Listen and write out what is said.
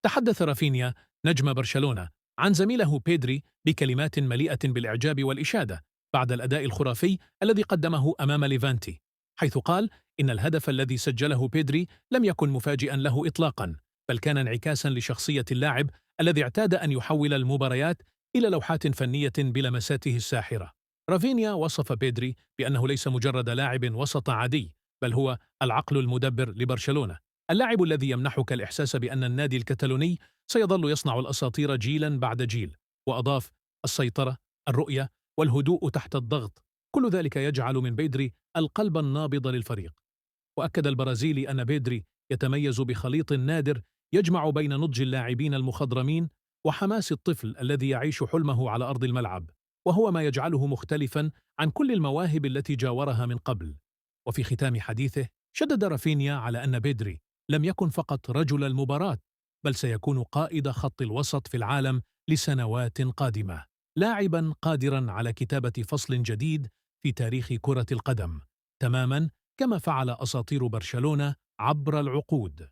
تحدث رافينيا نجم برشلونة عن زميله بيدري بكلمات مليئة بالإعجاب والإشادة بعد الأداء الخرافي الذي قدمه أمام ليفانتي، حيث قال إن الهدف الذي سجله بيدري لم يكن مفاجئا له إطلاقا، بل كان انعكاسا لشخصية اللاعب الذي اعتاد أن يحول المباريات إلى لوحات فنية بلمساته الساحرة. رافينيا وصف بيدري بأنه ليس مجرد لاعب وسط عادي، بل هو العقل المدبر لبرشلونة، اللاعب الذي يمنحك الإحساس بأن النادي الكتالوني سيظل يصنع الأساطير جيلا بعد جيل. وأضاف: السيطرة، الرؤية، والهدوء تحت الضغط، كل ذلك يجعل من بيدري القلب النابض للفريق. وأكد البرازيلي أن بيدري يتميز بخليط نادر يجمع بين نضج اللاعبين المخضرمين وحماس الطفل الذي يعيش حلمه على أرض الملعب، وهو ما يجعله مختلفا عن كل المواهب التي جاورها من قبل. وفي ختام حديثه شدد رافينيا على أن بيدري لم يكن فقط رجل المباراة، بل سيكون قائد خط الوسط في العالم لسنوات قادمة، لاعبا قادرا على كتابة فصل جديد في تاريخ كرة القدم، تماما كما فعل أساطير برشلونة عبر العقود.